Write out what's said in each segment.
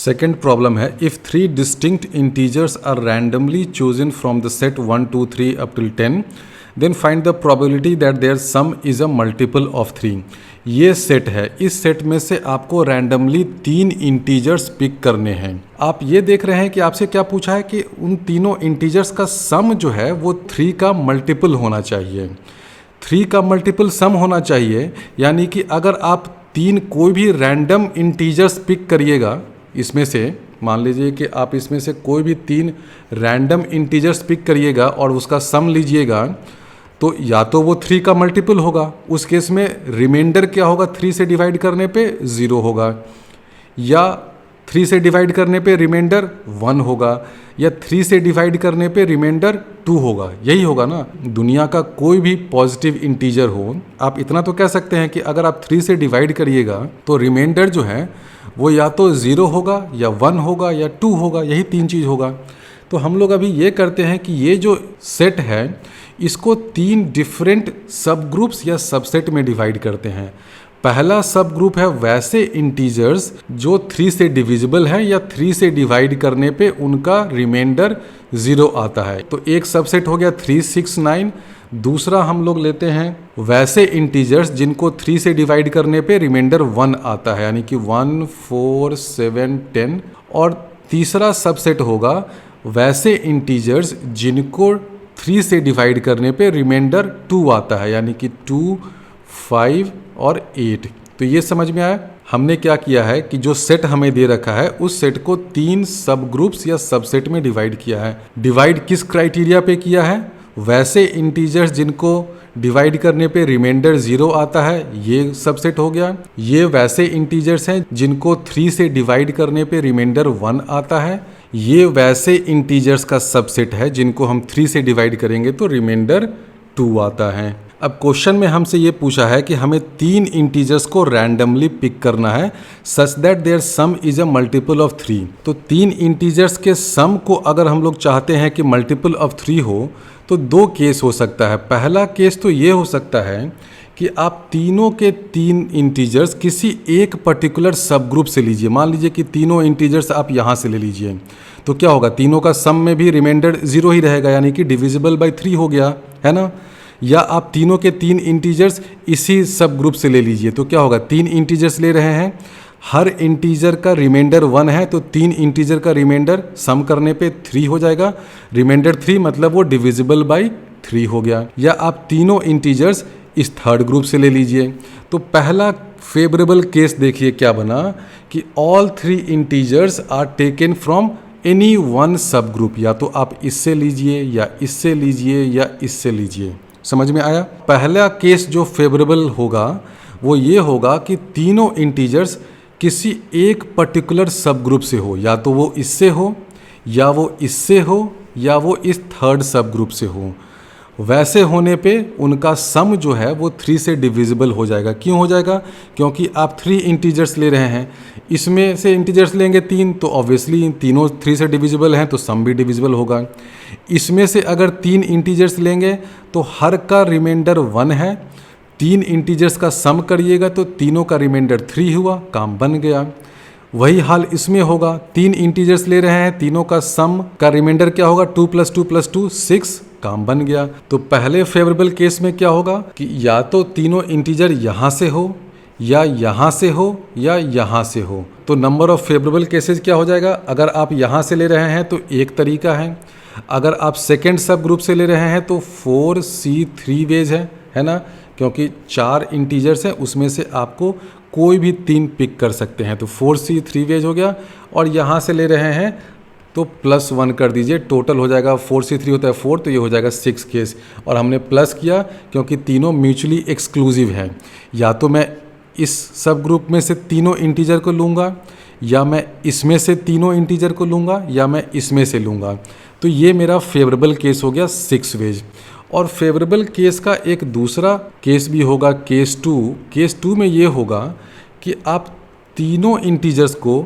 Second problem है, if three distinct integers are randomly chosen from the set 1 2 3 up till 10, then find the probability that their sum is a multiple of 3। ये set है, इस set में से आपको randomly 3 integers pick करने हैं। आप ये देख रहे हैं कि आपसे क्या पूछा है कि उन तीनों इंटीजर्स का सम जो है वो 3 का मल्टीपल होना चाहिए। 3 का मल्टीपल सम होना चाहिए, यानी कि अगर आप 3 कोई भी रैंडम इंटीजर्स पिक करिएगा, इसमें से मान लीजिए कि आप इसमें से कोई भी 3 रैंडम इंटीजर्स पिक करिएगा और उसका सम लीजिएगा, तो या तो वो 3 का मल्टीपल होगा, उस केस में रिमाइंडर क्या होगा, 3 से डिवाइड करने पे 0 होगा, या 3 से डिवाइड करने पे रिमाइंडर 1 होगा, या 3 से डिवाइड करने पे रिमाइंडर 2 होगा। यही होगा ना। दुनिया का कोई भी पॉजिटिव इंटीजर हो, आप इतना तो कह सकते हैं कि अगर आप 3 से डिवाइड करिएगा तो रिमाइंडर जो है वो या तो 0 होगा, या 1 होगा, या 2 होगा, यही 3 चीज़ होगा। तो हम लोग अभी ये करते हैं कि ये जो सेट है इसको 3 डिफरेंट सब ग्रुप्स या सबसेट में डिवाइड करते हैं। पहला सब ग्रुप है वैसे इंटीजर्स जो 3 से डिविजिबल है या 3 से डिवाइड करने पे उनका रिमाइंडर 0 आता है। तो एक सबसेट हो गया 3 6 9। दूसरा हम लोग लेते हैं वैसे इंटीजर्स जिनको 3 से डिवाइड करने पे रिमाइंडर 1 आता है, यानी कि 1 4 7 10। और तीसरा सबसेट होगा वैसे इंटीजर्स जिनको 3 से डिवाइड करने पे रिमाइंडर 2 आता है, यानी कि 2 5 और 8। तो ये समझ में आया। हमने क्या किया है कि जो सेट हमें दे रखा है उस सेट को 3 सब ग्रुप्स या सबसेट में डिवाइड किया है। डिवाइड किस क्राइटेरिया पे किया है? वैसे इंटीजर्स जिनको डिवाइड करने पे रिमाइंडर 0 आता है, ये सबसेट हो गया। ये वैसे इंटीजर्स हैं जिनको 3 से डिवाइड करने पे रिमाइंडर 1 आता है। ये वैसे इंटीजर्स का सबसेट है जिनको हम 3 से डिवाइड करेंगे तो रिमाइंडर 2 आता है। अब क्वेश्चन में हमसे ये पूछा है कि हमें 3 इंटीजर्स को रैंडमली पिक करना है such that their sum is a multiple of 3। तो 3 इंटीजर्स के सम को अगर हम लोग चाहते हैं कि मल्टीपल ऑफ 3 हो तो 2 केस हो सकता है। पहला केस तो ये हो सकता है कि आप तीनों के 3 इंटीजर्स किसी एक पर्टिकुलर सब ग्रुप से लीजिए। मान लीजिए कि तीनों इंटीजर्स आप यहाँ से ले लीजिए, तो क्या होगा, तीनों का सम में भी रिमाइंडर 0 ही रहेगा, यानी कि डिविजिबल बाई 3 हो गया, है ना। या आप तीनों के 3 इंटीजर्स इसी सब ग्रुप से ले लीजिए, तो क्या होगा, 3 इंटीजर्स ले रहे हैं, हर इंटीजर का रिमाइंडर 1 है, तो 3 इंटीजर का रिमाइंडर सम करने पे 3 हो जाएगा। रिमाइंडर 3 मतलब वो डिविजिबल बाई 3 हो गया। या आप तीनों इंटीजर्स इस थर्ड ग्रुप से ले लीजिए। तो पहला फेवरेबल केस देखिए क्या बना कि all 3 integers are taken from any one subgroup. या तो आप इससे लीजिए, या इससे लीजिए, या इससे लीजिए। समझ में आया। पहला केस जो फेवरेबल होगा वो ये होगा कि तीनों इंटीजर्स किसी एक पर्टिकुलर सब ग्रुप से हो, या तो वो इससे हो, या वो इससे हो, या वो इस थर्ड सब ग्रुप से हो। वैसे होने पे उनका सम जो है वो 3 से डिविजिबल हो जाएगा। क्यों हो जाएगा? क्योंकि आप 3 इंटीजर्स ले रहे हैं, इसमें से इंटीजर्स लेंगे 3, तो ऑब्वियसली तीनों 3 से डिविजिबल हैं, तो सम भी डिविजिबल होगा। इसमें से अगर 3 इंटीजर्स लेंगे तो हर का रिमाइंडर 1 है, 3 इंटीजर्स का सम करिएगा तो तीनों का रिमाइंडर 3 हुआ, काम बन गया। वही हाल इसमें होगा, 3 इंटीजर्स ले रहे हैं, तीनों का सम का रिमाइंडर क्या होगा, 2 + 2 + 2 6, काम बन गया। तो पहले फेवरेबल केस में क्या होगा कि या तो तीनों इंटीजर यहाँ से हो, या यहाँ से हो, या यहाँ से हो। तो नंबर ऑफ फेवरेबल केसेस क्या हो जाएगा? अगर आप यहाँ से ले रहे हैं तो एक तरीका है, अगर आप सेकेंड सब ग्रुप से ले रहे हैं तो 4C3 वेज है ना, क्योंकि 4 इंटीजर्स हैं, उसमें से आपको कोई भी 3 पिक कर सकते हैं। तो 4C3 वेज हो गया। और यहाँ से ले रहे हैं तो +1 कर दीजिए, टोटल हो जाएगा 4C3 होता है 4, तो ये हो जाएगा 6 केस। और हमने प्लस किया क्योंकि तीनों म्यूचुअली एक्सक्लूसिव हैं। या तो मैं इस सब ग्रुप में से तीनों इंटीजर को लूँगा, या मैं इसमें से तीनों इंटीजर को लूँगा, या मैं इसमें से लूँगा। तो ये मेरा फेवरेबल केस हो गया 6 वेज। और फेवरेबल केस का एक दूसरा केस भी होगा, केस 2। केस 2 में ये होगा कि आप तीनों इंटीजर्स को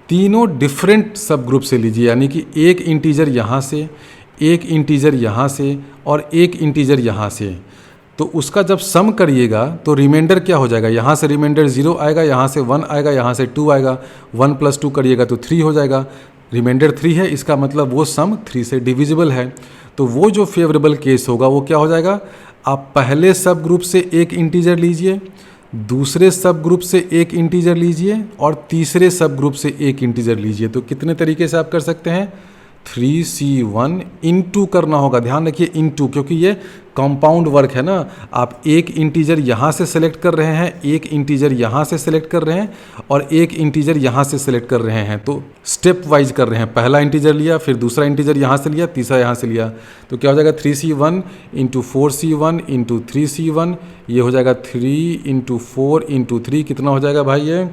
तीनों डिफरेंट सब ग्रुप से लीजिए, यानी कि एक इंटीजर यहाँ से, एक इंटीजर यहाँ से, और एक इंटीजर यहाँ से। तो उसका जब सम करिएगा तो रिमाइंडर क्या हो जाएगा, यहाँ से रिमाइंडर 0 आएगा, यहाँ से 1 आएगा, यहाँ से 2 आएगा, 1 + 2 करिएगा तो 3 हो जाएगा। रिमाइंडर 3 है, इसका मतलब वो सम 3 से डिविजिबल है। तो वो जो फेवरेबल केस होगा वो क्या हो जाएगा, आप पहले सब ग्रुप से एक इंटीजर लीजिए, दूसरे सब ग्रुप से एक इंटीजर लीजिए और तीसरे सब ग्रुप से एक इंटीजर लीजिए। तो कितने तरीके से आप कर सकते हैं, 3c1 इंटू करना होगा, ध्यान रखिए इंटू, क्योंकि ये कंपाउंड वर्क है ना। आप एक इंटीजर यहाँ से सेलेक्ट कर रहे हैं, एक इंटीजर यहाँ से सेलेक्ट कर रहे हैं और एक इंटीजर यहाँ से सेलेक्ट कर रहे हैं। तो स्टेप वाइज कर रहे हैं, पहला इंटीजर लिया, फिर दूसरा इंटीजर यहाँ से लिया, तीसरा यहाँ से लिया। तो क्या हो जाएगा 3c1 into 4c1 into 3c1, ये हो जाएगा 3 इंटू 4 इंटू 3, कितना हो जाएगा भाई,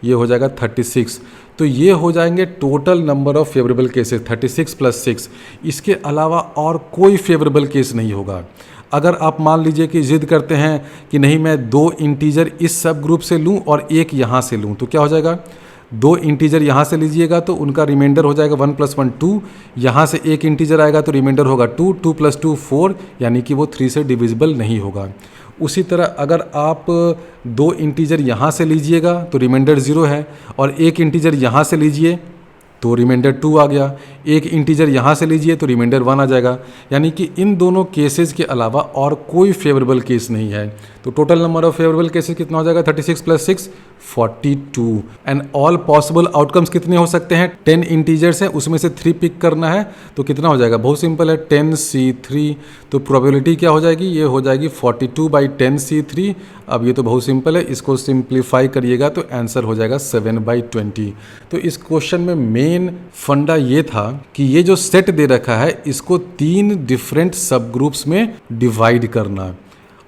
ये हो जाएगा 36। तो ये हो जाएंगे total number of favourable cases 36 + 6। इसके अलावा और कोई फेवरेबल केस नहीं होगा। अगर आप मान लीजिए कि जिद करते हैं कि नहीं मैं 2 इंटीजर इस सब ग्रुप से लूं और एक यहाँ से लूं, तो क्या हो जाएगा, 2 इंटीजर यहाँ से लीजिएगा तो उनका रिमाइंडर हो जाएगा 1 + 1 2, यहाँ से एक इंटीजर आएगा तो रिमाइंडर होगा 2, 2 + 2 4, यानी कि वो 3 से डिविजिबल नहीं होगा। उसी तरह अगर आप 2 इंटीजर यहाँ से लीजिएगा तो रिमाइंडर 0 है और एक इंटीजर यहाँ से लीजिए तो रिमाइंडर 2 आ गया, एक इंटीजर यहाँ से लीजिए तो रिमाइंडर 1 आ जाएगा। यानी कि इन दोनों केसेस के अलावा और कोई फेवरेबल केस नहीं है। तो total number of favourable cases कितना हो जाएगा, 36 + 6 42। एंड ऑल पॉसिबल आउटकम्स कितने हो सकते हैं, 10 इंटीजर्स हैं, उसमें से 3 पिक करना है तो कितना हो जाएगा, बहुत सिंपल है, 10c3। तो प्रोबेबिलिटी क्या हो जाएगी, ये हो जाएगी 42/10c3। अब ये तो बहुत सिंपल है, इसको सिंप्लीफाई करिएगा तो आंसर हो जाएगा 7/20। तो इस क्वेश्चन में मेन फंडा ये था कि ये जो सेट दे रखा है इसको 3 डिफरेंट सब ग्रुप्स में डिवाइड करना,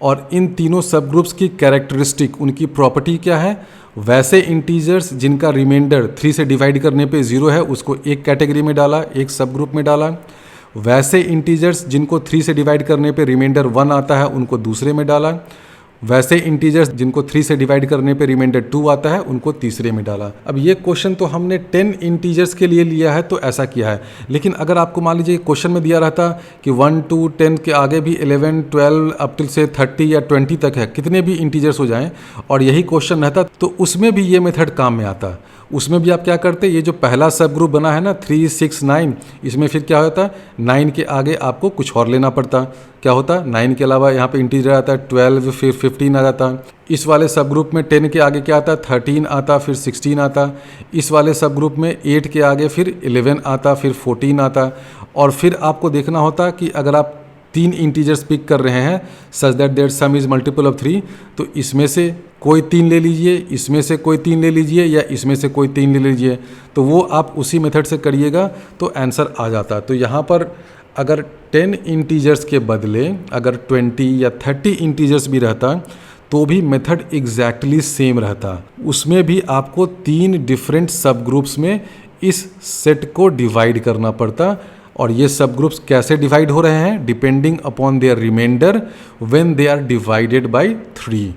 और इन तीनों सब ग्रुप्स की कैरेक्टरिस्टिक, उनकी प्रॉपर्टी क्या है, वैसे इंटीजर्स जिनका रिमाइंडर 3 से डिवाइड करने पे 0 है उसको एक कैटेगरी में डाला, एक सब ग्रुप में डाला। वैसे इंटीजर्स जिनको 3 से डिवाइड करने पे रिमाइंडर 1 आता है उनको दूसरे में डाला। वैसे इंटीजर्स जिनको 3 से डिवाइड करने पे रिमाइंडर 2 आता है उनको तीसरे में डाला। अब ये क्वेश्चन तो हमने 10 इंटीजर्स के लिए लिया है तो ऐसा किया है, लेकिन अगर आपको मान लीजिए क्वेश्चन में दिया रहता कि 1 to 10 के आगे भी 11 12 अप टिल से 30 या 20 तक है, कितने भी इंटीजर्स हो जाएं, और यही क्वेश्चन रहता तो उसमें भी ये मेथड काम में आता। उसमें भी आप क्या करते, ये जो पहला सब ग्रुप बना है ना 3 6 9, इसमें फिर क्या होता, 9 के आगे आपको कुछ और लेना पड़ता। क्या होता, 9 के अलावा यहाँ पे इंटीजर आता है 12, फिर 15 आ जाता। इस वाले सब ग्रुप में 10 के आगे क्या आता, 13 आता, फिर 16 आता। इस वाले सब ग्रुप में 8 के आगे फिर 11 आता, फिर 14 आता। और फिर आपको देखना होता कि अगर आप 3 इंटीजर्स पिक कर रहे हैं such that their sum is multiple of 3, तो इसमें से कोई 3 ले लीजिए, इसमें से कोई 3 ले लीजिए, या इसमें से कोई 3 ले लीजिए। तो वो आप उसी मेथड से करिएगा तो आंसर आ जाता। तो यहाँ पर अगर 10 इंटीजर्स के बदले अगर 20 या 30 इंटीजर्स भी रहता तो भी मेथड एग्जैक्टली सेम रहता। उसमें भी आपको 3 डिफरेंट सब ग्रुप्स में इस सेट को डिवाइड करना पड़ता। और ये सब ग्रुप्स कैसे डिवाइड हो रहे हैं, depending upon their remainder when they are divided by 3।